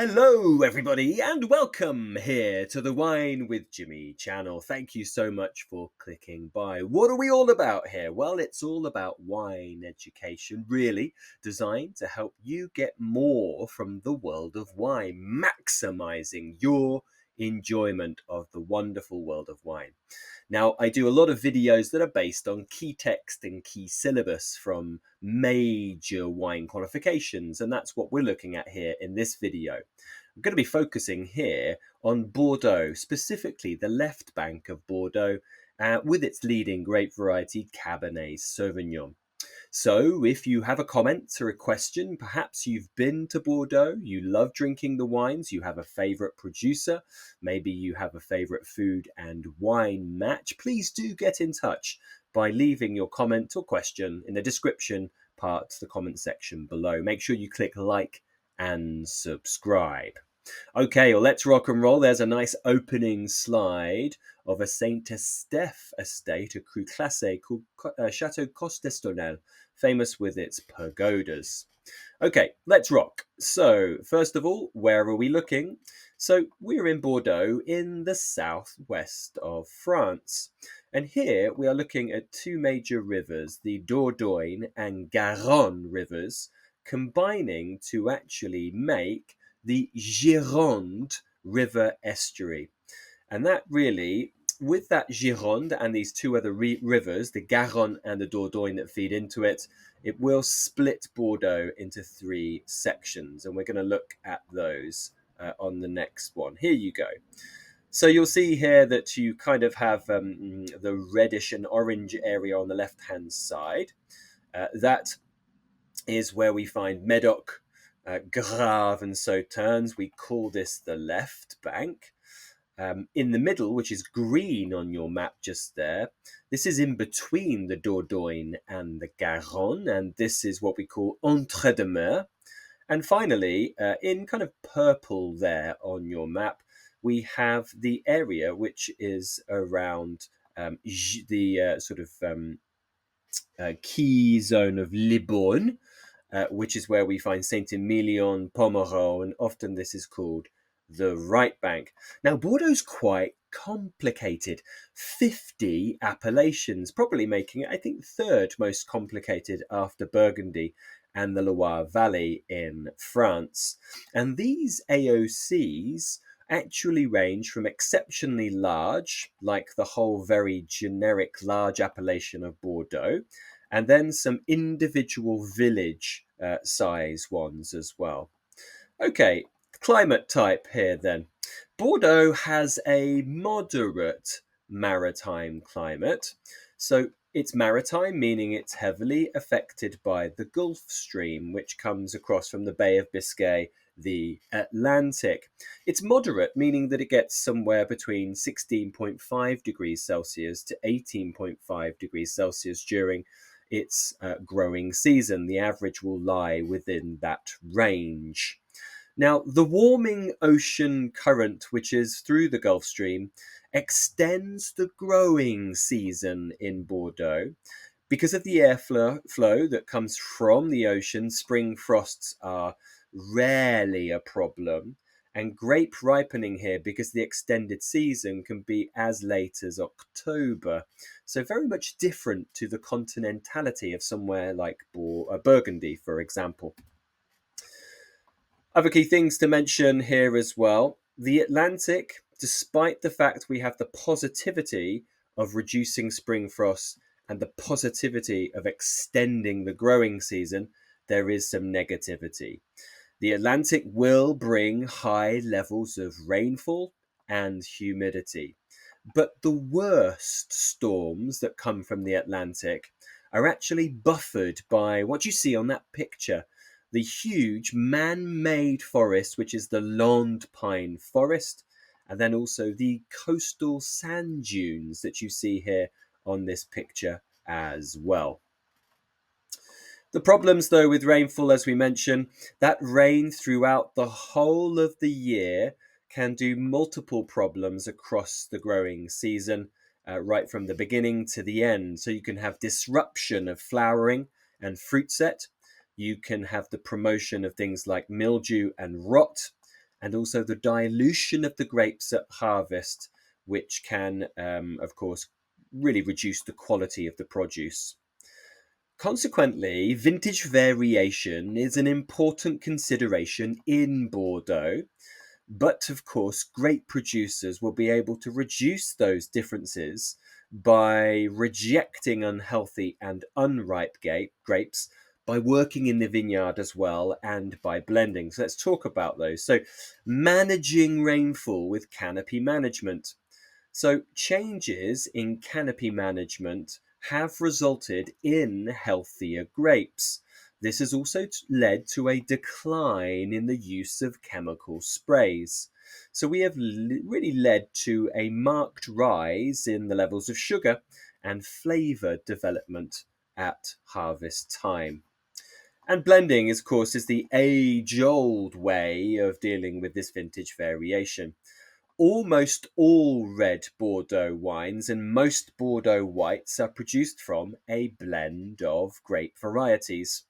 Hello, everybody, and welcome here to the Wine with Jimmy channel. Thank you so much for clicking by. What are we all about here? Well, it's all about wine education, really designed to help you get more from the world of wine, maximizing your enjoyment of the wonderful world of wine. Now, I do a lot of videos that are based on key text and key syllabus from major wine qualifications, and that's what we're looking at here in this video. I'm going to be focusing here on Bordeaux, specifically the left bank of Bordeaux, with its leading grape variety, Cabernet Sauvignon. So if you have a comment or a question, perhaps you've been to Bordeaux, you love drinking the wines, you have a favorite producer, maybe you have a favorite food and wine match, please do get in touch by leaving your comment or question in the description part, the comment section below. Make sure you click like and subscribe. Okay, well, let's rock and roll. There's a nice opening slide of a Saint-Estèphe estate, a cru classé called Château Costestonnel, famous with its pagodas. Okay, let's rock. So, first of all, where are we looking? So, we're in Bordeaux in the southwest of France. And here we are looking at two major rivers, the Dordogne and Garonne rivers, combining to actually make the Gironde River estuary. And that really, with that Gironde and these two other rivers, the Garonne and the Dordogne that feed into it, it will split Bordeaux into three sections. And we're going to look at those on the next one. Here you go. So you'll see here that you kind of have the reddish and orange area on the left-hand side. That is where we find Médoc, Graves and Sauternes. We call this the left bank. In the middle, which is green on your map just there, this is in between the Dordogne and the Garonne, and this is what we call Entre-deux-Mers. And finally, in kind of purple there on your map, we have the area which is around the key zone of Libourne, which is where we find Saint-Emilion, Pomerol, and often this is called the right bank. Now, Bordeaux's quite complicated. 50 appellations, probably making it, I think, third most complicated after Burgundy and the Loire Valley in France. And these AOCs actually range from exceptionally large, like the whole very generic large appellation of Bordeaux, and then some individual village size ones as well. Okay, climate type here then. Bordeaux has a moderate maritime climate. So it's maritime, meaning it's heavily affected by the Gulf Stream, which comes across from the Bay of Biscay, the Atlantic. It's moderate, meaning that it gets somewhere between 16.5 degrees Celsius to 18.5 degrees Celsius during its growing season. The average will lie within that range. Now, the warming ocean current, which is through the Gulf Stream, extends the growing season in Bordeaux. Because of the airflow that comes from the ocean, spring frosts are rarely a problem. And grape ripening here, because the extended season can be as late as October. So very much different to the continentality of somewhere like Burgundy, for example. Other key things to mention here as well. The Atlantic, despite the fact we have the positivity of reducing spring frosts and the positivity of extending the growing season, there is some negativity. The Atlantic will bring high levels of rainfall and humidity. But the worst storms that come from the Atlantic are actually buffered by what you see on that picture, the huge man-made forest, which is the Landes pine forest, and then also the coastal sand dunes that you see here on this picture as well. The problems, though, with rainfall, as we mentioned, that rain throughout the whole of the year can do multiple problems across the growing season, right from the beginning to the end. So you can have disruption of flowering and fruit set. You can have the promotion of things like mildew and rot. and also the dilution of the grapes at harvest, which can, of course, really reduce the quality of the produce. Consequently, vintage variation is an important consideration in Bordeaux, but of course, grape producers will be able to reduce those differences by rejecting unhealthy and unripe grapes, by working in the vineyard as well, and by blending. So let's talk about those. So, managing rainfall with canopy management. So, changes in canopy management have resulted in healthier grapes. This has also led to a decline in the use of chemical sprays. So, we have really led to a marked rise in the levels of sugar and flavour development at harvest time. And blending, of course, is the age-old way of dealing with this vintage variation. Almost all red Bordeaux wines and most Bordeaux whites are produced from a blend of grape varieties.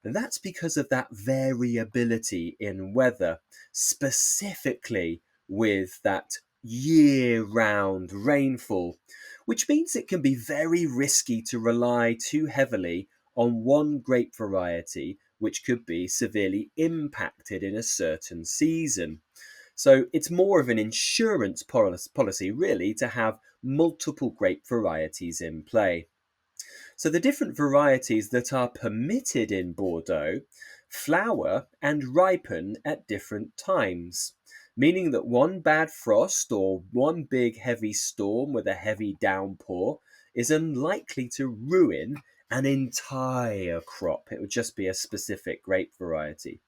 And that's because of that variability in weather, specifically with that year-round rainfall, which means it can be very risky to rely too heavily on one grape variety, which could be severely impacted in a certain season. So it's more of an insurance policy, really, to have multiple grape varieties in play. So the different varieties that are permitted in Bordeaux flower and ripen at different times, meaning that one bad frost or one big heavy storm with a heavy downpour is unlikely to ruin an entire crop. It would just be a specific grape variety.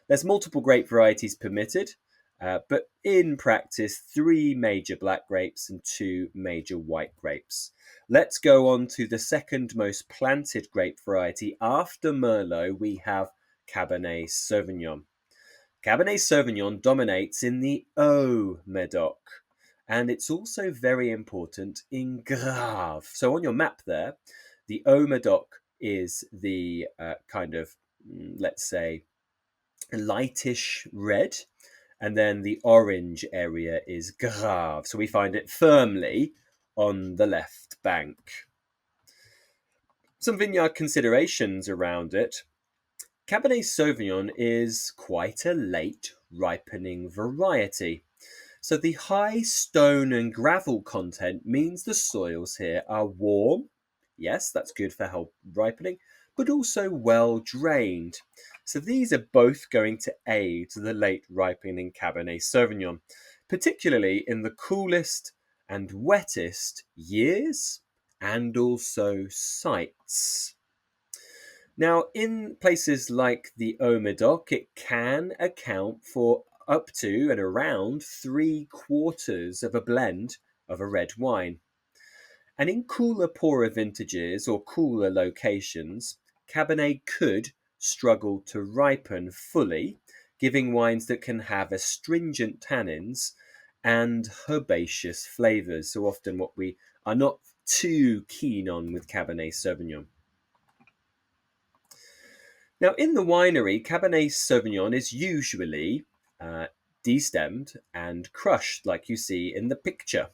There's multiple grape varieties permitted, but in practice, 3 major black grapes and 2 major white grapes. Let's go on to the second most planted grape variety. After Merlot, we have Cabernet Sauvignon. Cabernet Sauvignon dominates in the Haut Médoc, and it's also very important in Graves. So on your map there, the Haut Médoc is the let's say, lightish red, and then the orange area is Graves. So we find it firmly on the left bank. Some vineyard considerations around it. Cabernet Sauvignon is quite a late ripening variety. So the high stone and gravel content means the soils here are warm. Yes, that's good for help ripening, but also well drained. So these are both going to aid the late ripening Cabernet Sauvignon, particularly in the coolest and wettest years and also sites. Now, in places like the Haut Médoc, it can account for up to and around 3/4 of a blend of a red wine. And in cooler, poorer vintages or cooler locations, Cabernet could struggle to ripen fully, giving wines that can have astringent tannins and herbaceous flavours. So often what we are not too keen on with Cabernet Sauvignon. Now, in the winery, Cabernet Sauvignon is usually destemmed and crushed, like you see in the picture.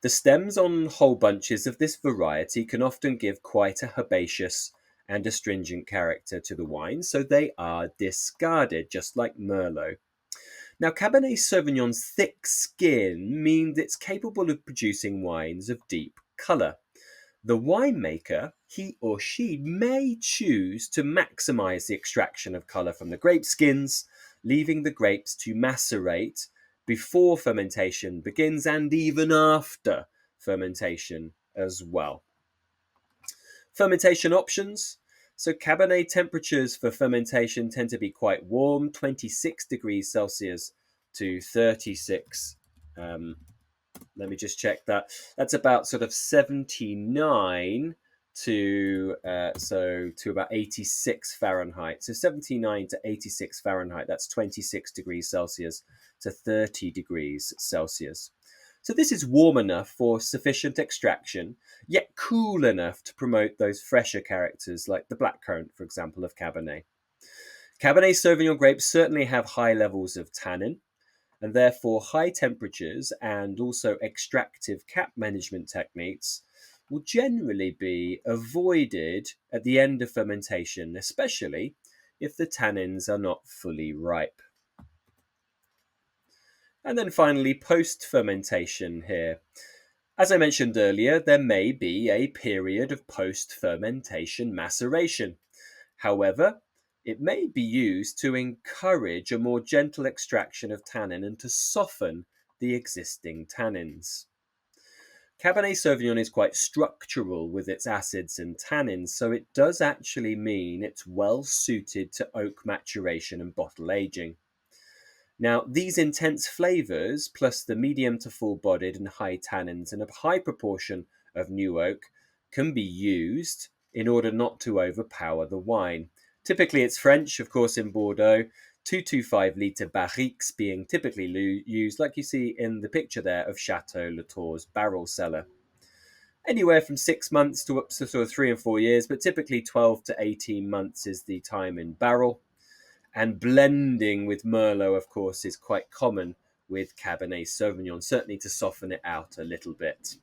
The stems on whole bunches of this variety can often give quite a herbaceous and astringent character to the wine, so they are discarded, just like Merlot. Now, Cabernet Sauvignon's thick skin means it's capable of producing wines of deep colour. The winemaker, he or she, may choose to maximize the extraction of color from the grape skins, leaving the grapes to macerate before fermentation begins and even after fermentation as well. Fermentation options. So Cabernet temperatures for fermentation tend to be quite warm, 26 degrees Celsius to 36 let me just check that. That's about sort of 79 to about 86 Fahrenheit. So 79 to 86 Fahrenheit, that's 26 degrees Celsius to 30 degrees Celsius. So this is warm enough for sufficient extraction, yet cool enough to promote those fresher characters like the blackcurrant, for example, of Cabernet. Cabernet Sauvignon grapes certainly have high levels of tannin, and therefore high temperatures and also extractive cap management techniques will generally be avoided at the end of fermentation, especially if the tannins are not fully ripe. And then finally, post-fermentation here. As I mentioned earlier, there may be a period of post-fermentation maceration. However, it may be used to encourage a more gentle extraction of tannin and to soften the existing tannins. Cabernet Sauvignon is quite structural with its acids and tannins, so it does actually mean it's well suited to oak maturation and bottle aging. Now, these intense flavours, plus the medium to full bodied and high tannins and a high proportion of new oak, can be used in order not to overpower the wine. Typically, it's French, of course, in Bordeaux, 225-litre barriques being typically used, like you see in the picture there of Château Latour's barrel cellar. Anywhere from 6 months to up to sort of 3 and 4 years, but typically 12 to 18 months is the time in barrel. And blending with Merlot, of course, is quite common with Cabernet Sauvignon, certainly to soften it out a little bit.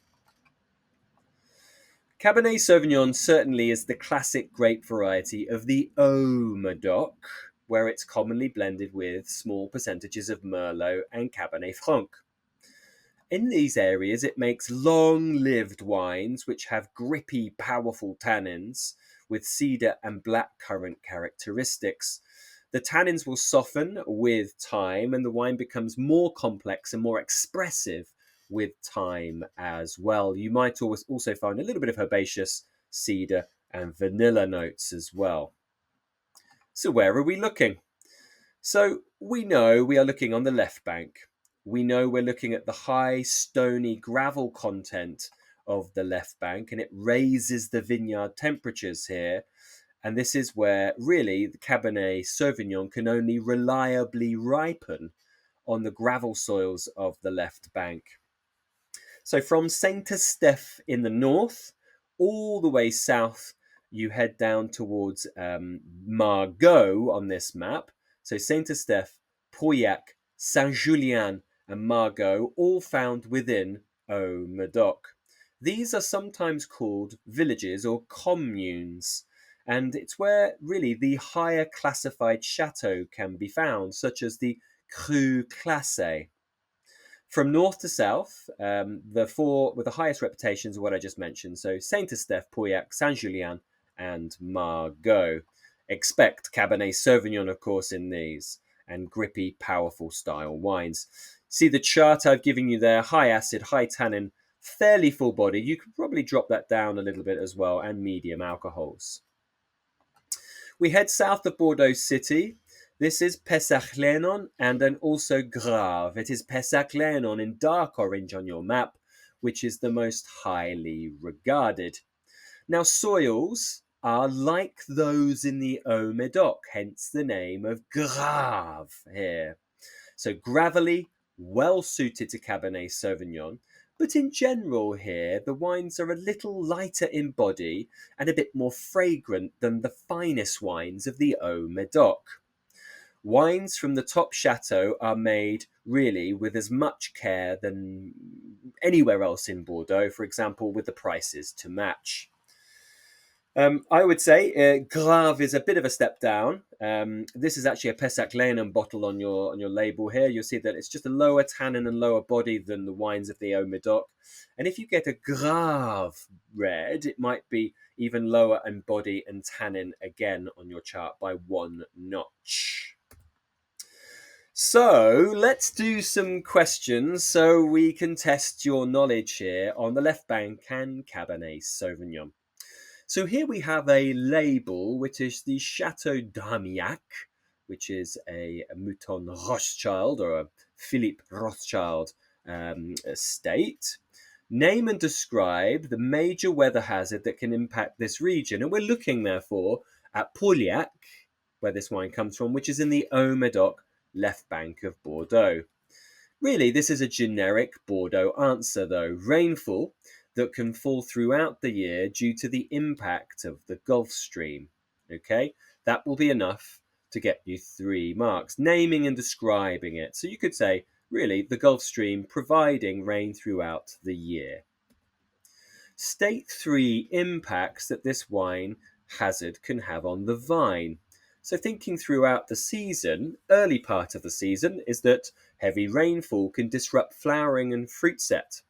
Cabernet Sauvignon certainly is the classic grape variety of the Haut Médoc, where it's commonly blended with small percentages of Merlot and Cabernet Franc. In these areas, it makes long-lived wines which have grippy, powerful tannins with cedar and blackcurrant characteristics. The tannins will soften with time, and the wine becomes more complex and more expressive with time as well. You might also find a little bit of herbaceous, cedar, and vanilla notes as well. So where are we looking? So we know we are looking on the left bank. We know we're looking at the high, stony gravel content of the left bank, and it raises the vineyard temperatures here. And this is where really the Cabernet Sauvignon can only reliably ripen on the gravel soils of the left bank. So from Saint-Estèphe in the north, all the way south, you head down towards Margaux on this map. So Saint-Estèphe, Pauillac, Saint-Julien, and Margaux, all found within Haut-Médoc. These are sometimes called villages or communes, and it's where really the higher classified châteaux can be found, such as the Cru Classé. From north to south, the four with the highest reputations are what I just mentioned. So Saint-Estèphe, Pauillac, Saint-Julien, and Margaux. Expect Cabernet Sauvignon, of course, in these, and grippy, powerful style wines. See the chart I've given you there, high acid, high tannin, fairly full body. You could probably drop that down a little bit as well, and medium alcohols. We head south of Bordeaux City. This is Pessac-Léognan and then also Graves. It is Pessac-Léognan in dark orange on your map, which is the most highly regarded. Now, soils are like those in the Haut-Médoc, hence the name of Graves here. So gravelly, well suited to Cabernet Sauvignon, but in general here, the wines are a little lighter in body and a bit more fragrant than the finest wines of the Haut-Médoc. Wines from the top chateau are made really with as much care than anywhere else in Bordeaux, for example, with the prices to match. I would say Graves is a bit of a step down. This is actually a Pessac-Léognan bottle on your label here. You'll see that it's just a lower tannin and lower body than the wines of the Haut-Médoc. And if you get a Graves red, it might be even lower in body and tannin again on your chart by 1 notch. So let's do some questions so we can test your knowledge here on the left bank and Cabernet Sauvignon. So here we have a label, which is the Château d'Amiac, which is a Mouton Rothschild or a Philippe Rothschild estate. Name and describe the major weather hazard that can impact this region. And we're looking, therefore, at Pauillac, where this wine comes from, which is in the Haut-Médoc left bank of Bordeaux. Really, this is a generic Bordeaux answer, though. Rainfall that can fall throughout the year due to the impact of the Gulf Stream. Okay, that will be enough to get you 3 marks, naming and describing it. So you could say, really, the Gulf Stream providing rain throughout the year. State 3 impacts that this wine hazard can have on the vine. So thinking throughout the season, early part of the season, is that heavy rainfall can disrupt flowering and fruit set.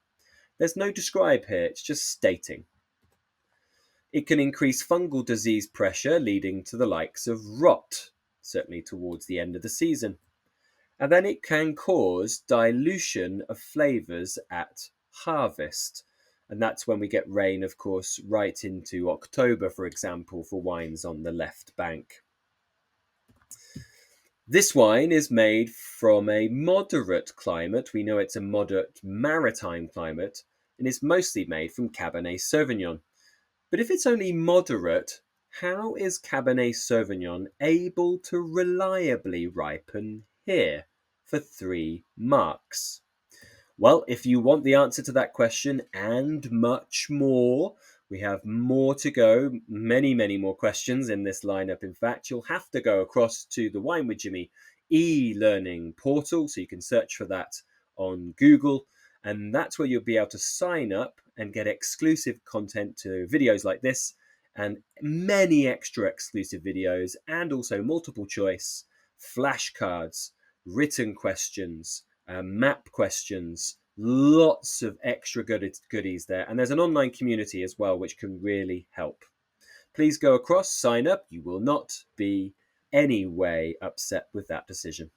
There's no describe here, it's just stating. It can increase fungal disease pressure, leading to the likes of rot, certainly towards the end of the season. And then it can cause dilution of flavours at harvest. And that's when we get rain, of course, right into October, for example, for wines on the left bank. This wine is made from a moderate climate. We know it's a moderate maritime climate, and is mostly made from Cabernet Sauvignon. But if it's only moderate, how is Cabernet Sauvignon able to reliably ripen here for 3 marks? Well, if you want the answer to that question and much more, we have more to go, many more questions in this lineup. In fact, you'll have to go across to the Wine with Jimmy e-learning portal, so you can search for that on Google, and that's where you'll be able to sign up and get exclusive content to videos like this and many extra exclusive videos, and also multiple choice, flashcards, written questions, map questions, lots of extra goodies there. And there's an online community as well, which can really help. Please go across, sign up. You will not be any way upset with that decision.